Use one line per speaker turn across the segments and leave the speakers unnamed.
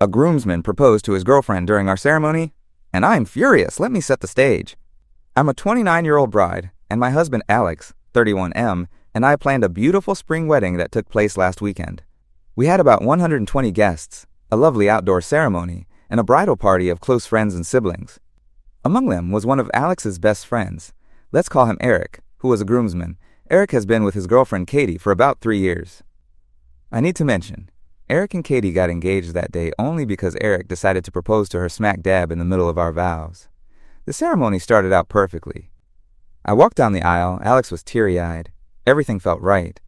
A groomsman proposed to his girlfriend during our ceremony, and I'm furious. Let me set the stage. I'm a 29-year-old bride, and my husband Alex, 31M, and I planned a beautiful spring wedding that took place last weekend. We had about 120 guests, a lovely outdoor ceremony, and a bridal party of close friends and siblings. Among them was one of Alex's best friends. Let's call him Eric, who was a groomsman. Eric has been with his girlfriend Katie for about 3 years. I need to mention, Eric and Katie got engaged that day only because Eric decided to propose to her smack dab in the middle of our vows. The ceremony started out perfectly. I walked down the aisle. Alex was teary-eyed. Everything felt right.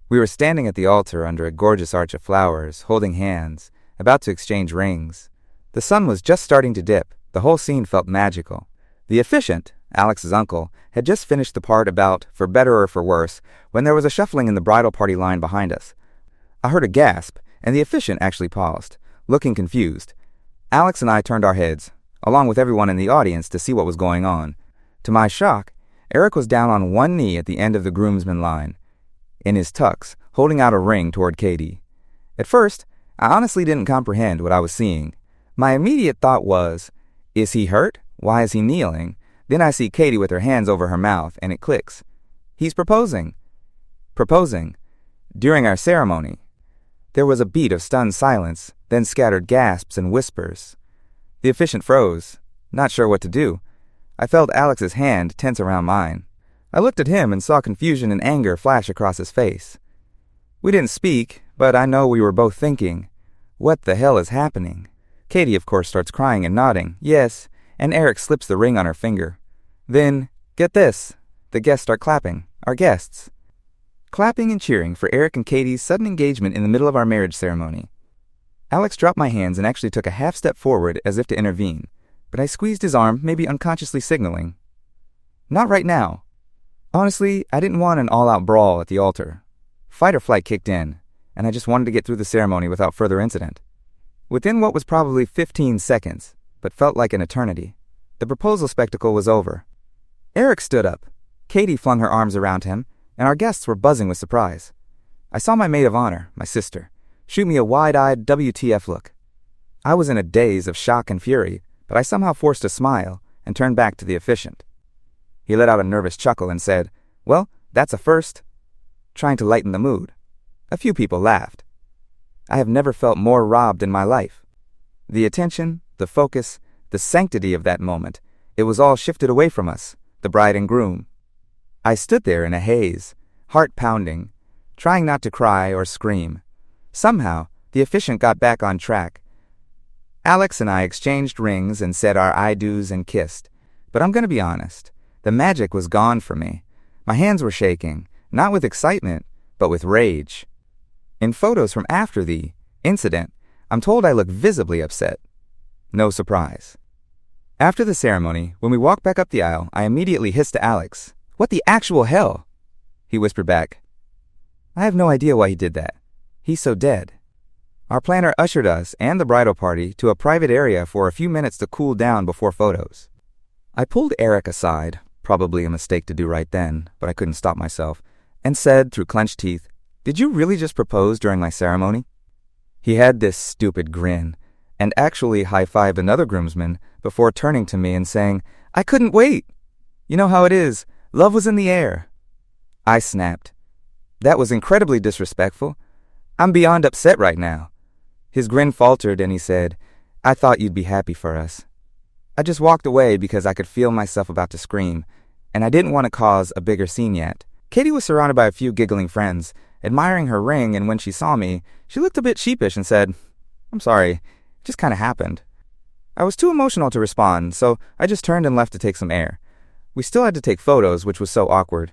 We were standing at the altar under a gorgeous arch of flowers, holding hands, about to exchange rings. The sun was just starting to dip. The whole scene felt magical. The officiant, Alex's uncle, had just finished the part about for better or for worse when there was a shuffling in the bridal party line behind us. I heard a gasp, and the officiant actually paused, looking confused. Alex and I turned our heads, along with everyone in the audience, to see what was going on. To my shock, Eric was down on one knee at the end of the groomsman line, in his tux, holding out a ring toward Katie. At first, I honestly didn't comprehend what I was seeing. My immediate thought was, is he hurt? Why is he kneeling? Then I see Katie with her hands over her mouth, and it clicks. He's proposing. Proposing. During our ceremony. There was a beat of stunned silence, then scattered gasps and whispers. The officiant froze, not sure what to do. I felt Alex's hand tense around mine. I looked at him and saw confusion and anger flash across his face. We didn't speak, but I know we were both thinking, what the hell is happening? Katie, of course, starts crying and nodding, yes, and Eric slips the ring on her finger. Then, get this, the guests start clapping, our guests. Clapping and cheering for Eric and Katie's sudden engagement in the middle of our marriage ceremony. Alex dropped my hands and actually took a half step forward as if to intervene, but I squeezed his arm, maybe unconsciously signaling. Not right now. Honestly, I didn't want an all-out brawl at the altar. Fight or flight kicked in, and I just wanted to get through the ceremony without further incident. Within what was probably 15 seconds, but felt like an eternity, the proposal spectacle was over. Eric stood up. Katie flung her arms around him, and our guests were buzzing with surprise. I saw my maid of honor, my sister, shoot me a wide-eyed WTF look. I was in a daze of shock and fury, but I somehow forced a smile and turned back to the officiant. He let out a nervous chuckle and said, "Well, that's a first," trying to lighten the mood. A few people laughed. I have never felt more robbed in my life. The attention, the focus, the sanctity of that moment, it was all shifted away from us, the bride and groom. I stood there in a haze, heart pounding, trying not to cry or scream. Somehow, the officiant got back on track. Alex and I exchanged rings and said our I do's and kissed. But I'm going to be honest, the magic was gone for me. My hands were shaking, not with excitement, but with rage. In photos from after the incident, I'm told I look visibly upset. No surprise. After the ceremony, when we walked back up the aisle, I immediately hissed to Alex, "What the actual hell?" He whispered back, "I have no idea why he did that. He's so dead." Our planner ushered us and the bridal party to a private area for a few minutes to cool down before photos. I pulled Eric aside, probably a mistake to do right then, but I couldn't stop myself, and said through clenched teeth, "Did you really just propose during my ceremony?" He had this stupid grin, and actually high-fived another groomsman before turning to me and saying, "I couldn't wait. You know how it is. Love was in the air." I snapped. That was incredibly disrespectful. I'm beyond upset right now. His grin faltered and he said, "I thought you'd be happy for us." I just walked away because I could feel myself about to scream, and I didn't want to cause a bigger scene yet. Katie was surrounded by a few giggling friends, admiring her ring, and when she saw me, she looked a bit sheepish and said, "I'm sorry, it just kind of happened." I was too emotional to respond, so I just turned and left to take some air. We still had to take photos, which was so awkward.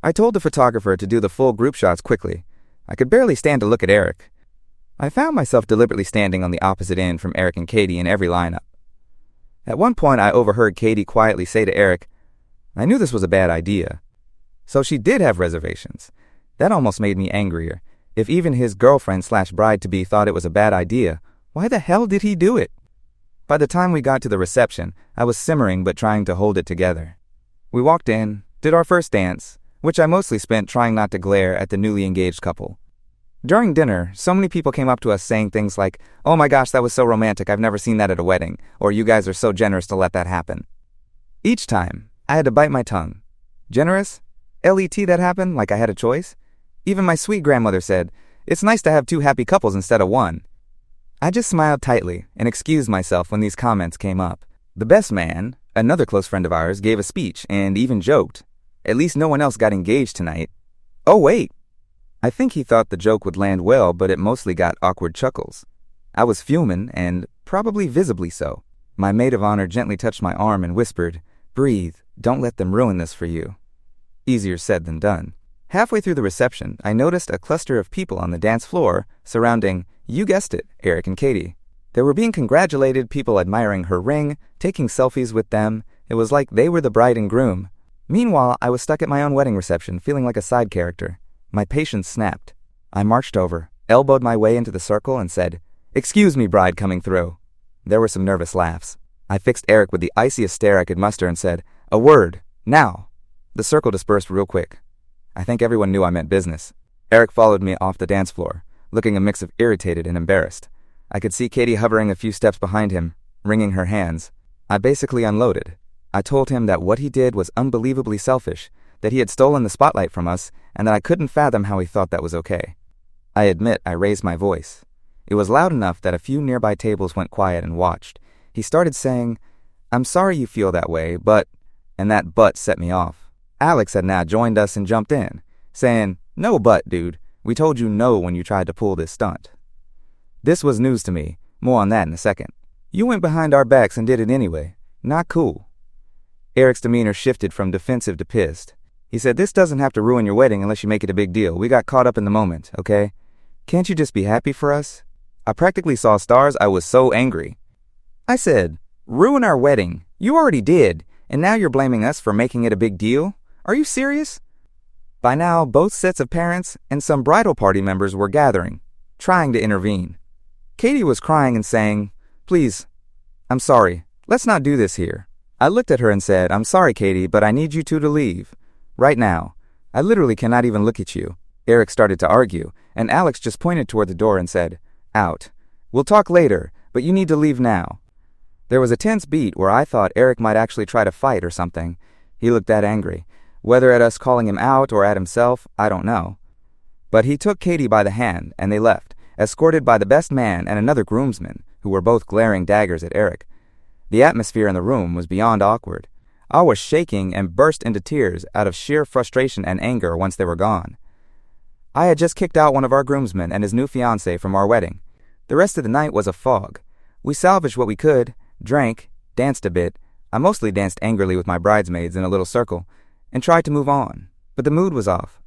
I told the photographer to do the full group shots quickly. I could barely stand to look at Eric. I found myself deliberately standing on the opposite end from Eric and Katie in every lineup. At one point, I overheard Katie quietly say to Eric, "I knew this was a bad idea." So she did have reservations. That almost made me angrier. If even his girlfriend/bride-to-be thought it was a bad idea, why the hell did he do it? By the time we got to the reception, I was simmering but trying to hold it together. We walked in, did our first dance, which I mostly spent trying not to glare at the newly engaged couple. During dinner, so many people came up to us saying things like, "Oh my gosh, that was so romantic, I've never seen that at a wedding," or "You guys are so generous to let that happen." Each time, I had to bite my tongue. Generous? LET that happened, like I had a choice? Even my sweet grandmother said, "It's nice to have two happy couples instead of one." I just smiled tightly and excused myself when these comments came up. The best man, another close friend of ours, gave a speech and even joked, "At least no one else got engaged tonight." Oh wait! I think he thought the joke would land well, but it mostly got awkward chuckles. I was fuming, and probably visibly so. My maid of honor gently touched my arm and whispered, "Breathe, don't let them ruin this for you." Easier said than done. Halfway through the reception, I noticed a cluster of people on the dance floor surrounding, you guessed it, Eric and Katie. They were being congratulated, people admiring her ring, taking selfies with them. It was like they were the bride and groom. Meanwhile, I was stuck at my own wedding reception, feeling like a side character. My patience snapped. I marched over, elbowed my way into the circle, and said, "Excuse me, bride coming through." There were some nervous laughs. I fixed Eric with the iciest stare I could muster and said, "A word, now." The circle dispersed real quick. I think everyone knew I meant business. Eric followed me off the dance floor, looking a mix of irritated and embarrassed. I could see Katie hovering a few steps behind him, wringing her hands. I basically unloaded. I told him that what he did was unbelievably selfish, that he had stolen the spotlight from us, and that I couldn't fathom how he thought that was okay. I admit I raised my voice. It was loud enough that a few nearby tables went quiet and watched. He started saying, "I'm sorry you feel that way, but..." And that "but" set me off. Alex had now joined us and jumped in, saying, "No but, dude. We told you no when you tried to pull this stunt." This was news to me. More on that in a second. "You went behind our backs and did it anyway. Not cool." Eric's demeanor shifted from defensive to pissed. He said, "This doesn't have to ruin your wedding unless you make it a big deal. We got caught up in the moment, okay? Can't you just be happy for us?" I practically saw stars. I was so angry. I said, "Ruin our wedding? You already did, and now you're blaming us for making it a big deal? Are you serious?" By now, both sets of parents and some bridal party members were gathering, trying to intervene. Katie was crying and saying, "Please, I'm sorry. Let's not do this here." I looked at her and said, "I'm sorry, Katie, but I need you two to leave. Right now. I literally cannot even look at you." Eric started to argue, and Alex just pointed toward the door and said, "Out. We'll talk later, but you need to leave now." There was a tense beat where I thought Eric might actually try to fight or something. He looked that angry. Whether at us calling him out or at himself, I don't know. But he took Katie by the hand, and they left, escorted by the best man and another groomsman, who were both glaring daggers at Eric. The atmosphere in the room was beyond awkward. I was shaking and burst into tears out of sheer frustration and anger once they were gone. I had just kicked out one of our groomsmen and his new fiancée from our wedding. The rest of the night was a fog. We salvaged what we could, drank, danced a bit. I mostly danced angrily with my bridesmaids in a little circle, and tried to move on, but the mood was off.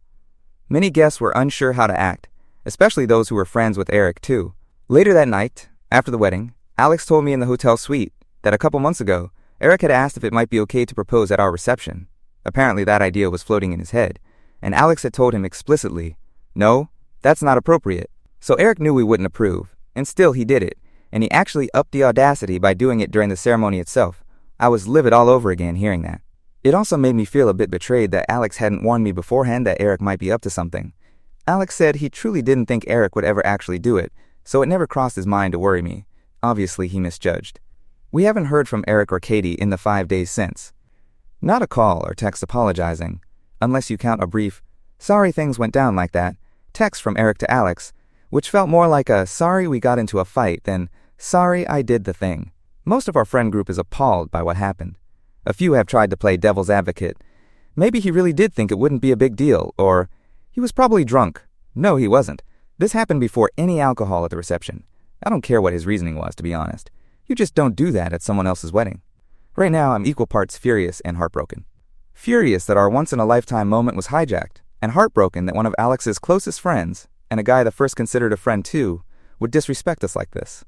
Many guests were unsure how to act, especially those who were friends with Eric too. Later that night, after the wedding, Alex told me in the hotel suite that a couple months ago, Eric had asked if it might be okay to propose at our reception. Apparently that idea was floating in his head, and Alex had told him explicitly, "No, that's not appropriate." So Eric knew we wouldn't approve, and still he did it, and he actually upped the audacity by doing it during the ceremony itself. I was livid all over again hearing that. It also made me feel a bit betrayed that Alex hadn't warned me beforehand that Eric might be up to something. Alex said he truly didn't think Eric would ever actually do it, so it never crossed his mind to worry me. Obviously he misjudged. We haven't heard from Eric or Katie in the 5 days since. Not a call or text apologizing, unless you count a brief, "Sorry things went down like that," text from Eric to Alex, which felt more like a "sorry we got into a fight" than "sorry I did the thing." Most of our friend group is appalled by what happened. A few have tried to play devil's advocate. Maybe he really did think it wouldn't be a big deal, or he was probably drunk. No, he wasn't. This happened before any alcohol at the reception. I don't care what his reasoning was, to be honest. You just don't do that at someone else's wedding. Right now, I'm equal parts furious and heartbroken. Furious that our once-in-a-lifetime moment was hijacked, and heartbroken that one of Alex's closest friends, and a guy that first considered a friend too, would disrespect us like this.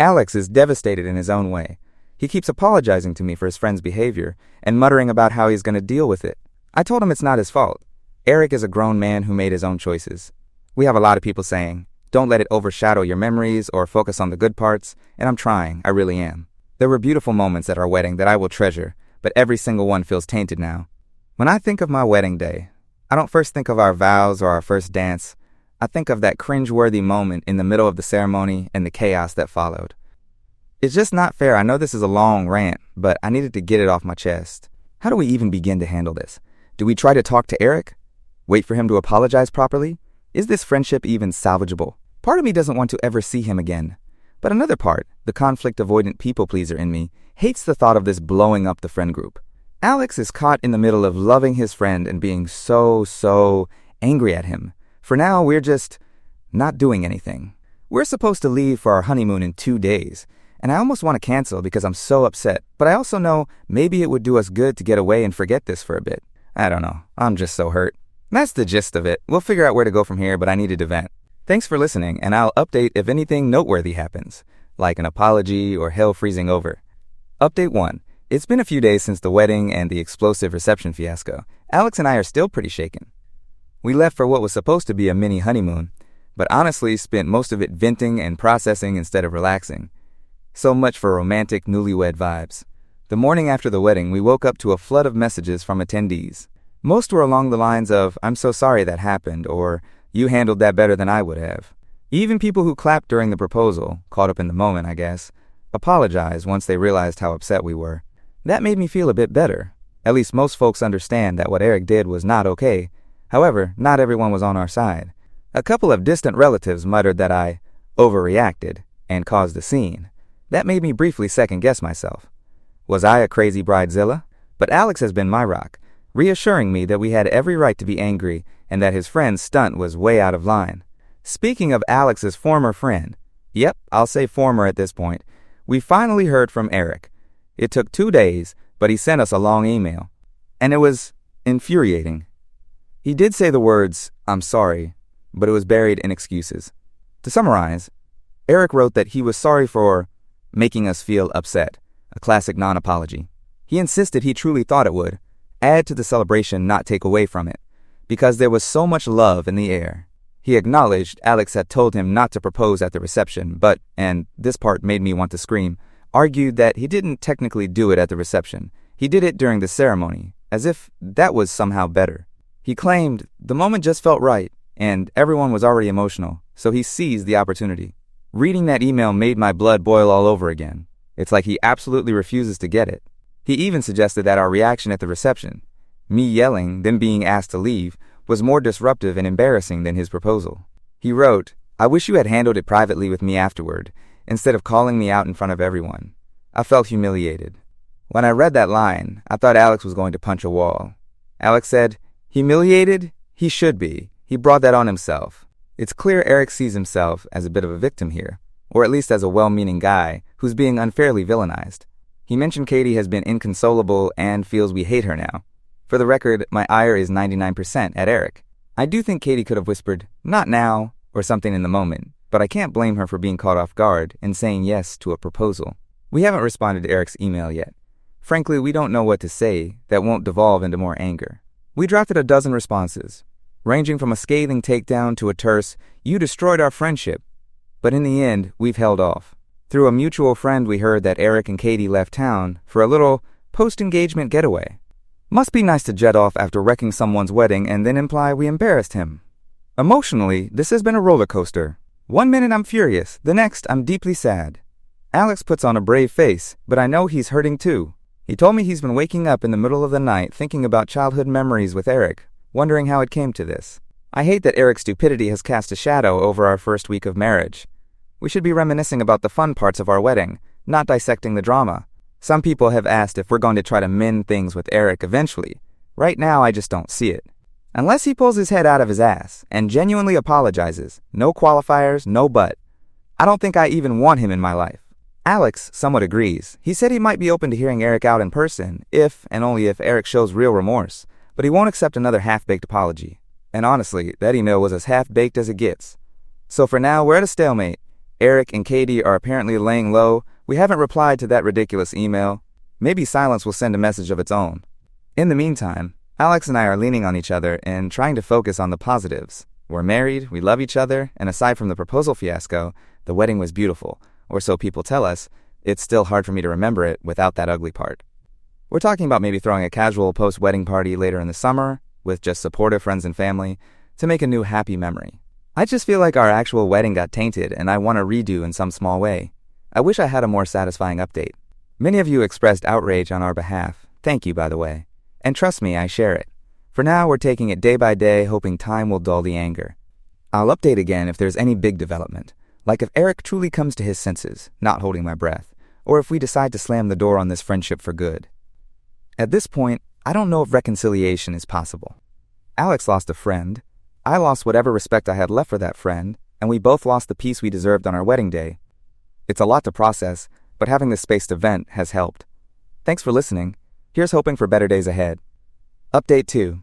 Alex is devastated in his own way. He keeps apologizing to me for his friend's behavior and muttering about how he's going to deal with it. I told him it's not his fault. Eric is a grown man who made his own choices. We have a lot of people saying, "Don't let it overshadow your memories or focus on the good parts," and I'm trying, I really am. There were beautiful moments at our wedding that I will treasure, but every single one feels tainted now. When I think of my wedding day, I don't first think of our vows or our first dance. I think of that cringe-worthy moment in the middle of the ceremony and the chaos that followed. It's just not fair. I know this is a long rant, but I needed to get it off my chest. How do we even begin to handle this? Do we try to talk to Eric? Wait for him to apologize properly? Is this friendship even salvageable? Part of me doesn't want to ever see him again. But another part, the conflict-avoidant people-pleaser in me, hates the thought of this blowing up the friend group. Alex is caught in the middle of loving his friend and being so angry at him. For now, we're just not doing anything. We're supposed to leave for our honeymoon in 2 days, and I almost want to cancel because I'm so upset, but I also know maybe it would do us good to get away and forget this for a bit. I don't know. I'm just so hurt. That's the gist of it. We'll figure out where to go from here, but I needed to vent. Thanks for listening, and I'll update if anything noteworthy happens, like an apology or hell freezing over. Update 1. It's been a few days since the wedding and the explosive reception fiasco. Alex and I are still pretty shaken. We left for what was supposed to be a mini honeymoon, but honestly spent most of it venting and processing instead of relaxing. So much for romantic newlywed vibes. The morning after the wedding, we woke up to a flood of messages from attendees. Most were along the lines of, "I'm so sorry that happened," or "You handled that better than I would have." Even people who clapped during the proposal, caught up in the moment, I guess, apologized once they realized how upset we were. That made me feel a bit better. At least most folks understand that what Eric did was not okay. However, not everyone was on our side. A couple of distant relatives muttered that I overreacted and caused a scene. That made me briefly second-guess myself. Was I a crazy bridezilla? But Alex has been my rock, reassuring me that we had every right to be angry and that his friend's stunt was way out of line. Speaking of Alex's former friend, yep, I'll say former at this point, we finally heard from Eric. It took 2 days, but he sent us a long email. And it was infuriating. He did say the words, "I'm sorry," but it was buried in excuses. To summarize, Eric wrote that he was sorry for making us feel upset, a classic non-apology. He insisted he truly thought it would add to the celebration, not take away from it, because there was so much love in the air. He acknowledged Alex had told him not to propose at the reception, but, and this part made me want to scream, argued that he didn't technically do it at the reception. He did it during the ceremony, as if that was somehow better. He claimed the moment just felt right, and everyone was already emotional, so he seized the opportunity. Reading that email made my blood boil all over again. It's like he absolutely refuses to get it. He even suggested that our reaction at the reception, me yelling, then being asked to leave, was more disruptive and embarrassing than his proposal. He wrote, "I wish you had handled it privately with me afterward, instead of calling me out in front of everyone. I felt humiliated." When I read that line, I thought Alex was going to punch a wall. Alex said, "Humiliated? He should be. He brought that on himself." It's clear Eric sees himself as a bit of a victim here, or at least as a well-meaning guy who's being unfairly villainized. He mentioned Katie has been inconsolable and feels we hate her now. For the record, my ire is 99% at Eric. I do think Katie could have whispered, "Not now," or something in the moment, but I can't blame her for being caught off guard and saying yes to a proposal. We haven't responded to Eric's email yet. Frankly, we don't know what to say that won't devolve into more anger. We drafted a dozen responses, ranging from a scathing takedown to a terse, "You destroyed our friendship." But in the end, we've held off. Through a mutual friend, we heard that Eric and Katie left town for a little post-engagement getaway. Must be nice to jet off after wrecking someone's wedding and then imply we embarrassed him. Emotionally, this has been a roller coaster. 1 minute I'm furious, the next I'm deeply sad. Alex puts on a brave face, but I know he's hurting too. He told me he's been waking up in the middle of the night thinking about childhood memories with Eric, wondering how it came to this. I hate that Eric's stupidity has cast a shadow over our first week of marriage. We should be reminiscing about the fun parts of our wedding, not dissecting the drama. Some people have asked if we're going to try to mend things with Eric eventually. Right now, I just don't see it. Unless he pulls his head out of his ass and genuinely apologizes, no qualifiers, no but. I don't think I even want him in my life. Alex somewhat agrees. He said he might be open to hearing Eric out in person if and only if Eric shows real remorse, but he won't accept another half-baked apology. And honestly, that email was as half-baked as it gets. So for now, we're at a stalemate. Eric and Katie are apparently laying low. We haven't replied to that ridiculous email. Maybe silence will send a message of its own. In the meantime, Alex and I are leaning on each other and trying to focus on the positives. We're married, we love each other, and aside from the proposal fiasco, the wedding was beautiful. Or so people tell us. It's still hard for me to remember it without that ugly part. We're talking about maybe throwing a casual post-wedding party later in the summer with just supportive friends and family to make a new happy memory. I just feel like our actual wedding got tainted and I want to redo in some small way. I wish I had a more satisfying update. Many of you expressed outrage on our behalf. Thank you, by the way. And trust me, I share it. For now, we're taking it day by day, hoping time will dull the anger. I'll update again if there's any big development, like if Eric truly comes to his senses, not holding my breath, or if we decide to slam the door on this friendship for good. At this point, I don't know if reconciliation is possible. Alex lost a friend, I lost whatever respect I had left for that friend, and we both lost the peace we deserved on our wedding day. It's a lot to process, but having the space to vent has helped. Thanks for listening. Here's hoping for better days ahead. Update 2.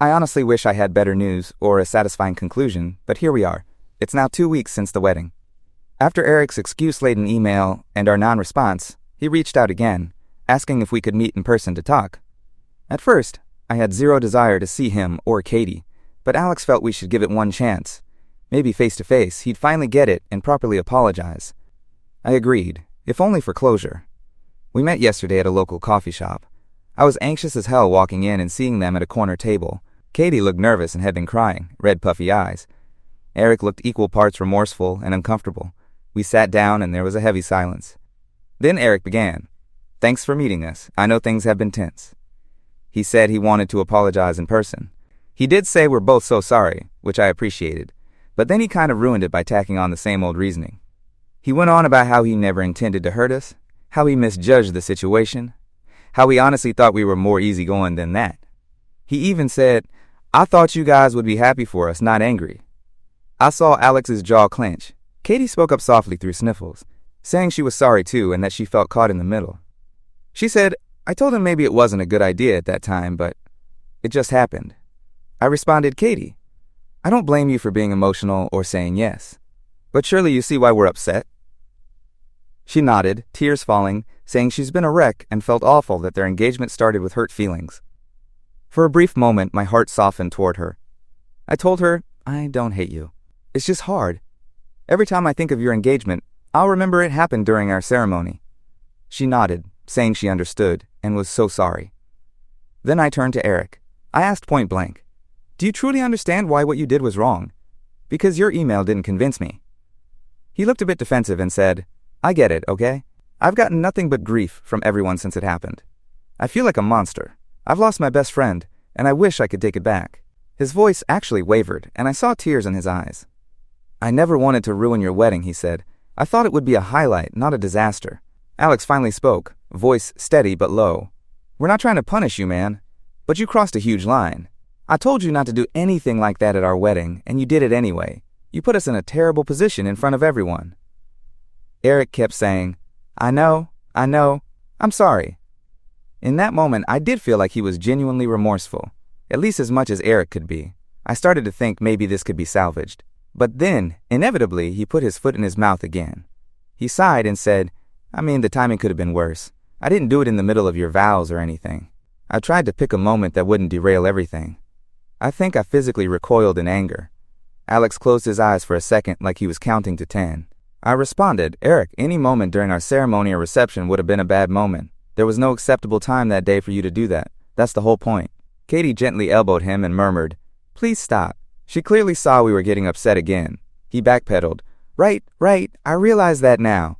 I honestly wish I had better news or a satisfying conclusion, but here we are. It's now 2 weeks since the wedding. After Eric's excuse-laden email and our non-response, he reached out again, asking if we could meet in person to talk. At first, I had zero desire to see him or Katie, but Alex felt we should give it one chance. Maybe face-to-face, he'd finally get it and properly apologize. I agreed, if only for closure. We met yesterday at a local coffee shop. I was anxious as hell walking in and seeing them at a corner table. Katie looked nervous and had been crying, red puffy eyes. Eric looked equal parts remorseful and uncomfortable. We sat down and there was a heavy silence. Then Eric began. Thanks for meeting us. I know things have been tense. He said he wanted to apologize in person. He did say we're both so sorry, which I appreciated, but then he kind of ruined it by tacking on the same old reasoning. He went on about how he never intended to hurt us, how he misjudged the situation, how he honestly thought we were more easygoing than that. He even said, I thought you guys would be happy for us, not angry. I saw Alex's jaw clench. Katie spoke up softly through sniffles, saying she was sorry too and that she felt caught in the middle. She said, I told him maybe it wasn't a good idea at that time, but it just happened. I responded, Katie, I don't blame you for being emotional or saying yes, but surely you see why we're upset. She nodded, tears falling, saying she's been a wreck and felt awful that their engagement started with hurt feelings. For a brief moment, my heart softened toward her. I told her, I don't hate you. It's just hard. Every time I think of your engagement, I'll remember it happened during our ceremony. She nodded, saying she understood and was so sorry. Then I turned to Eric. I asked point blank, do you truly understand why what you did was wrong? Because your email didn't convince me. He looked a bit defensive and said, I get it, okay? I've gotten nothing but grief from everyone since it happened. I feel like a monster. I've lost my best friend, and I wish I could take it back. His voice actually wavered, and I saw tears in his eyes. I never wanted to ruin your wedding, he said. I thought it would be a highlight, not a disaster. Alex finally spoke, voice steady but low. We're not trying to punish you, man, but you crossed a huge line. I told you not to do anything like that at our wedding, and you did it anyway. You put us in a terrible position in front of everyone. Eric kept saying, I know, I'm sorry. In that moment, I did feel like he was genuinely remorseful, at least as much as Eric could be. I started to think maybe this could be salvaged. But then, inevitably, he put his foot in his mouth again. He sighed and said, the timing could have been worse. I didn't do it in the middle of your vows or anything. I tried to pick a moment that wouldn't derail everything. I think I physically recoiled in anger. Alex closed his eyes for a second like he was counting to 10. I responded, Eric, any moment during our ceremony or reception would have been a bad moment. There was no acceptable time that day for you to do that. That's the whole point. Katie gently elbowed him and murmured, Please stop. She clearly saw we were getting upset again. He backpedaled, Right, I realize that now.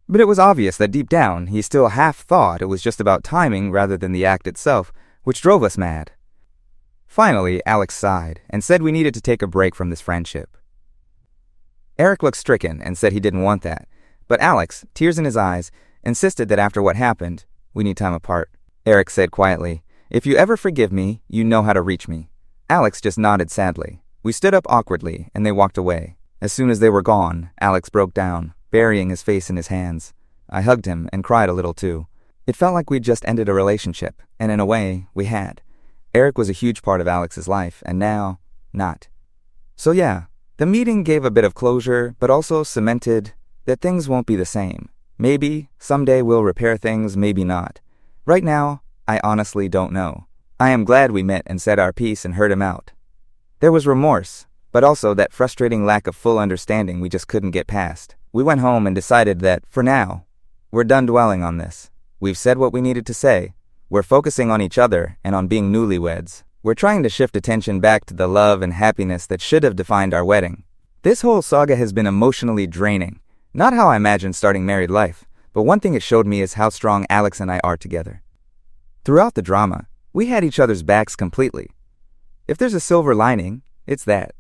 But it was obvious that deep down, he still half thought it was just about timing rather than the act itself, which drove us mad. Finally, Alex sighed and said we needed to take a break from this friendship. Eric looked stricken and said he didn't want that, but Alex, tears in his eyes, insisted that after what happened, we need time apart. Eric said quietly, If you ever forgive me, you know how to reach me. Alex just nodded sadly. We stood up awkwardly, and they walked away. As soon as they were gone, Alex broke down, burying his face in his hands. I hugged him and cried a little too. It felt like we'd just ended a relationship, and in a way, we had. Eric was a huge part of Alex's life, and now, not. So yeah, the meeting gave a bit of closure, but also cemented that things won't be the same. Maybe, someday we'll repair things, maybe not. Right now, I honestly don't know. I am glad we met and said our piece and heard him out. There was remorse, but also that frustrating lack of full understanding we just couldn't get past. We went home and decided that, for now, we're done dwelling on this. We've said what we needed to say. We're focusing on each other and on being newlyweds. We're trying to shift attention back to the love and happiness that should have defined our wedding. This whole saga has been emotionally draining. Not how I imagined starting married life, but one thing it showed me is how strong Alex and I are together. Throughout the drama, we had each other's backs completely. If there's a silver lining, it's that.